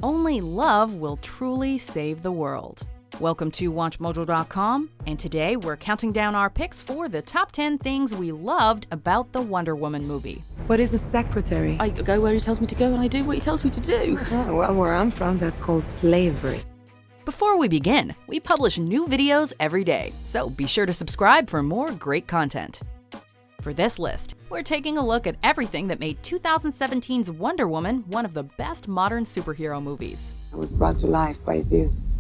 Only love will truly save the world. Welcome to WatchMojo.com, and today we're counting down our picks for the top 10 things we loved about the Wonder Woman movie. What is a secretary? I go where he tells me to go and I do what he tells me to do. Oh, well, where I'm from, that's called slavery. Before we begin, we publish new videos every day, so be sure to subscribe for more great content. For this list, we're taking a look at everything that made 2017's Wonder Woman one of the best modern superhero movies. I was brought to life by Zeus.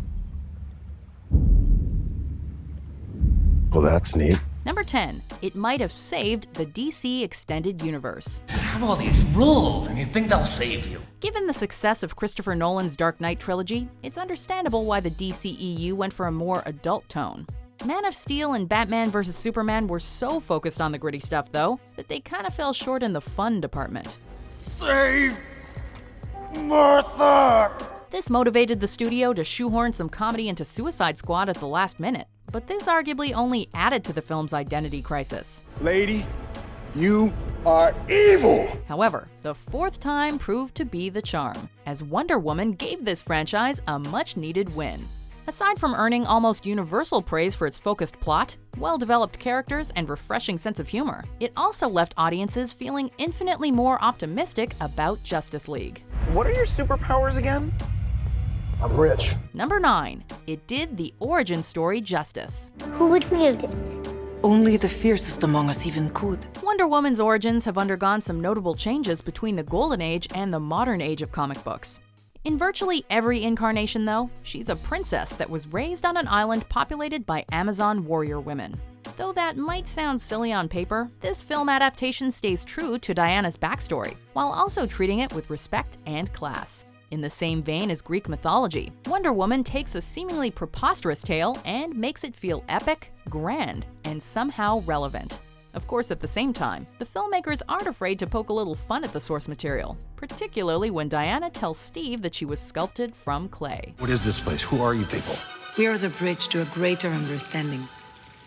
Well, that's neat. Number 10, it might have saved the DC Extended Universe. You have all these rules and you think they'll save you. Given the success of Christopher Nolan's Dark Knight trilogy, it's understandable why the DCEU went for a more adult tone. Man of Steel and Batman vs. Superman were so focused on the gritty stuff, though, that they kind of fell short in the fun department. Save Martha! This motivated the studio to shoehorn some comedy into Suicide Squad at the last minute, but this arguably only added to the film's identity crisis. Lady, you are evil! However, the fourth time proved to be the charm, as Wonder Woman gave this franchise a much-needed win. Aside from earning almost universal praise for its focused plot, well-developed characters, and refreshing sense of humor, it also left audiences feeling infinitely more optimistic about Justice League. What are your superpowers again? I'm rich. Number 9, it did the origin story justice. Who would wield it? Only the fiercest among us even could. Wonder Woman's origins have undergone some notable changes between the Golden Age and the modern age of comic books. In virtually every incarnation, though, she's a princess that was raised on an island populated by Amazon warrior women. Though that might sound silly on paper, this film adaptation stays true to Diana's backstory, while also treating it with respect and class. In the same vein as Greek mythology, Wonder Woman takes a seemingly preposterous tale and makes it feel epic, grand, and somehow relevant. Of course, at the same time, the filmmakers aren't afraid to poke a little fun at the source material, particularly when Diana tells Steve that she was sculpted from clay. What is this place? Who are you people? We are the bridge to a greater understanding.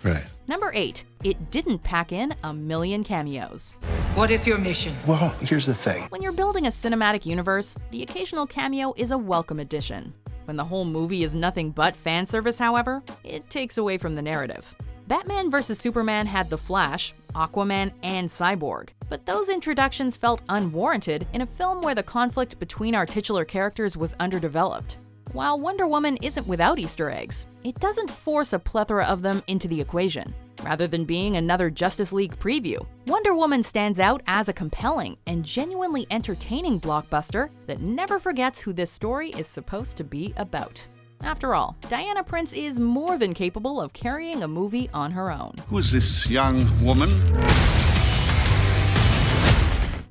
Right. Number 8, it didn't pack in a million cameos. What is your mission? Well, here's the thing. When you're building a cinematic universe, the occasional cameo is a welcome addition. When the whole movie is nothing but fan service, however, it takes away from the narrative. Batman vs. Superman had The Flash, Aquaman, and Cyborg, but those introductions felt unwarranted in a film where the conflict between our titular characters was underdeveloped. While Wonder Woman isn't without Easter eggs, it doesn't force a plethora of them into the equation. Rather than being another Justice League preview, Wonder Woman stands out as a compelling and genuinely entertaining blockbuster that never forgets who this story is supposed to be about. After all, Diana Prince is more than capable of carrying a movie on her own. Who is this young woman?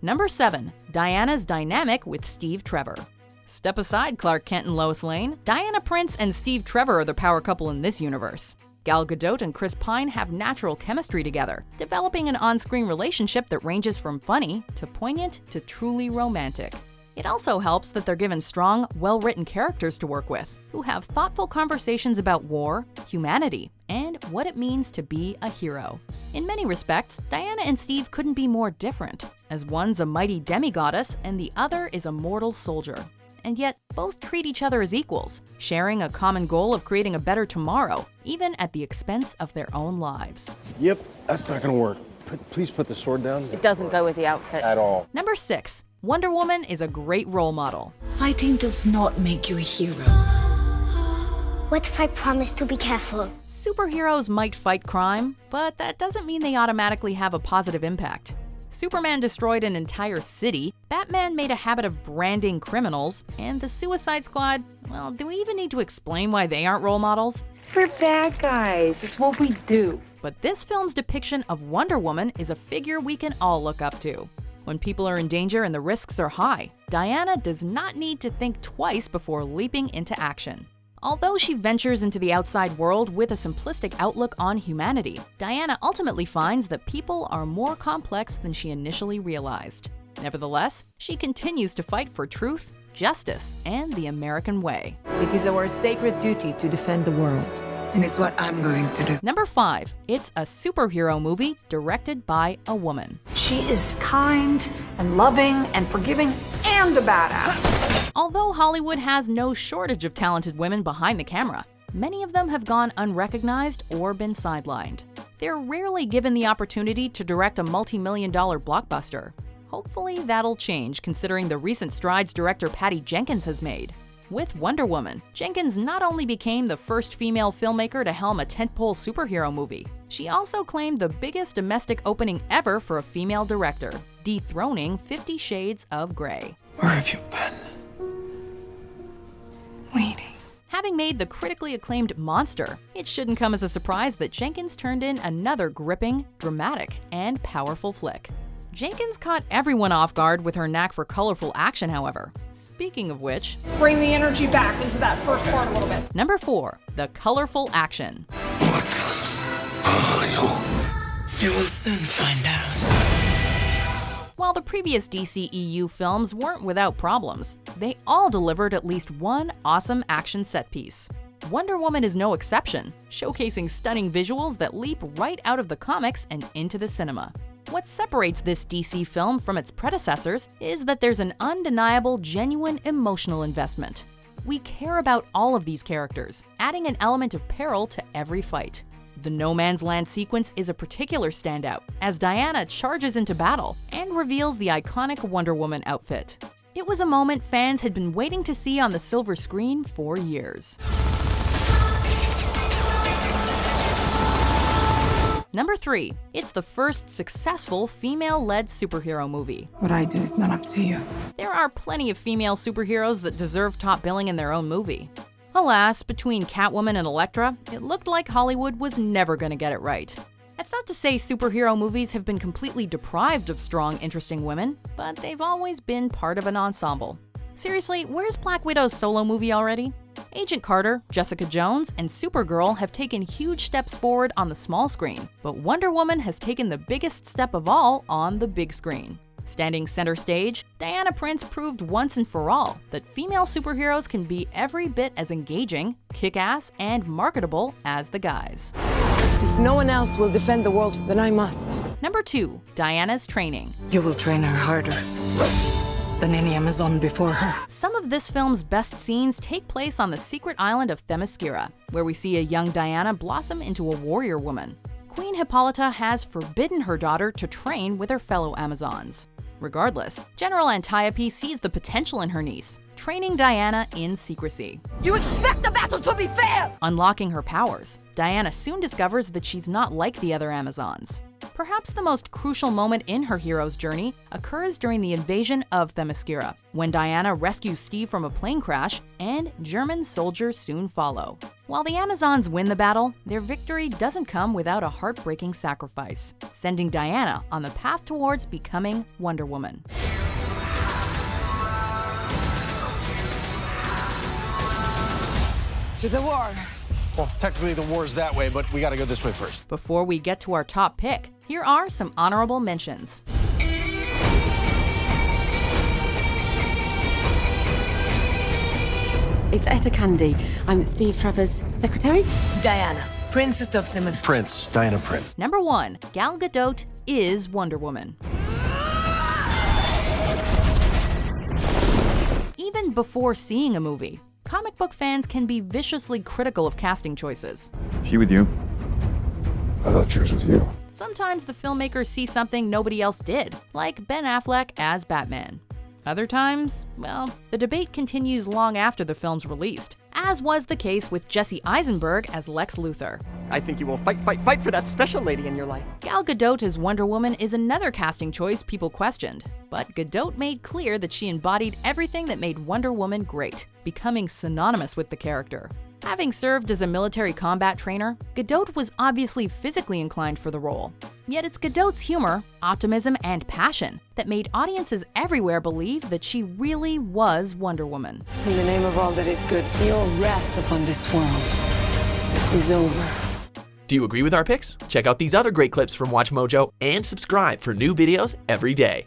Number 7, Diana's dynamic with Steve Trevor. Step aside, Clark Kent and Lois Lane. Diana Prince and Steve Trevor are the power couple in this universe. Gal Gadot and Chris Pine have natural chemistry together, developing an on-screen relationship that ranges from funny to poignant to truly romantic. It also helps that they're given strong, well-written characters to work with, who have thoughtful conversations about war, humanity, and what it means to be a hero. In many respects, Diana and Steve couldn't be more different, as one's a mighty demigoddess and the other is a mortal soldier. And yet, both treat each other as equals, sharing a common goal of creating a better tomorrow, even at the expense of their own lives. Yep, that's not gonna work. Please put the sword down. It doesn't go with the outfit. At all. Number 6, Wonder Woman is a great role model. Fighting does not make you a hero. What if I promise to be careful? Superheroes might fight crime, but that doesn't mean they automatically have a positive impact. Superman destroyed an entire city, Batman made a habit of branding criminals, and the Suicide Squad, well, do we even need to explain why they aren't role models? We're bad guys. It's what we do. But this film's depiction of Wonder Woman is a figure we can all look up to. When people are in danger and the risks are high, Diana does not need to think twice before leaping into action. Although she ventures into the outside world with a simplistic outlook on humanity, Diana ultimately finds that people are more complex than she initially realized. Nevertheless, she continues to fight for truth, justice, and the American way. It is our sacred duty to defend the world. And it's what I'm going to do. Number 5, it's a superhero movie directed by a woman. She is kind and loving and forgiving and a badass. Although Hollywood has no shortage of talented women behind the camera, many of them have gone unrecognized or been sidelined. They're rarely given the opportunity to direct a multi-million-dollar blockbuster. Hopefully that'll change considering the recent strides director Patty Jenkins has made. With Wonder Woman, Jenkins not only became the first female filmmaker to helm a tentpole superhero movie, she also claimed the biggest domestic opening ever for a female director, dethroning 50 Shades of Grey. Where have you been? Waiting. Having made the critically acclaimed Monster, it shouldn't come as a surprise that Jenkins turned in another gripping, dramatic, and powerful flick. Jenkins caught everyone off guard with her knack for colorful action, however. Speaking of which, bring the energy back into that first part a little bit. Number 4, the colorful action. What are you? You will soon find out. While the previous DCEU films weren't without problems, they all delivered at least one awesome action set piece. Wonder Woman is no exception, showcasing stunning visuals that leap right out of the comics and into the cinema. What separates this DC film from its predecessors is that there's an undeniable, genuine emotional investment. We care about all of these characters, adding an element of peril to every fight. The No Man's Land sequence is a particular standout, as Diana charges into battle and reveals the iconic Wonder Woman outfit. It was a moment fans had been waiting to see on the silver screen for years. Number 3, it's the first successful female-led superhero movie. What I do is not up to you. There are plenty of female superheroes that deserve top billing in their own movie. Alas, between Catwoman and Elektra, it looked like Hollywood was never going to get it right. That's not to say superhero movies have been completely deprived of strong, interesting women, but they've always been part of an ensemble. Seriously, where's Black Widow's solo movie already? Agent Carter, Jessica Jones, and Supergirl have taken huge steps forward on the small screen, but Wonder Woman has taken the biggest step of all on the big screen. Standing center stage, Diana Prince proved once and for all that female superheroes can be every bit as engaging, kick-ass, and marketable as the guys. If no one else will defend the world, then I must. Number 2, Diana's training. You will train her harder than any Amazon before her. Some of this film's best scenes take place on the secret island of Themyscira, where we see a young Diana blossom into a warrior woman. Queen Hippolyta has forbidden her daughter to train with her fellow Amazons. Regardless, General Antiope sees the potential in her niece, training Diana in secrecy. You expect the battle to be fair! Unlocking her powers, Diana soon discovers that she's not like the other Amazons. Perhaps the most crucial moment in her hero's journey occurs during the invasion of Themyscira, when Diana rescues Steve from a plane crash and German soldiers soon follow. While the Amazons win the battle, their victory doesn't come without a heartbreaking sacrifice, sending Diana on the path towards becoming Wonder Woman. To the war. Well, technically the war's that way, but we gotta go this way first. Before we get to our top pick, here are some honorable mentions. It's Etta Candy. I'm Steve Trevor's secretary. Diana, Princess of Themyscira. Prince, Diana Prince. Number 1, Gal Gadot is Wonder Woman. Even before seeing a movie, comic book fans can be viciously critical of casting choices. She with you? I thought she was with you. Sometimes the filmmakers see something nobody else did, like Ben Affleck as Batman. Other times, well, the debate continues long after the film's released, as was the case with Jesse Eisenberg as Lex Luthor. I think you will fight for that special lady in your life. Gal Gadot as Wonder Woman is another casting choice people questioned, but Gadot made clear that she embodied everything that made Wonder Woman great, becoming synonymous with the character. Having served as a military combat trainer, Gadot was obviously physically inclined for the role. Yet it's Gadot's humor, optimism, and passion that made audiences everywhere believe that she really was Wonder Woman. In the name of all that is good, your wrath upon this world is over. Do you agree with our picks? Check out these other great clips from WatchMojo and subscribe for new videos every day.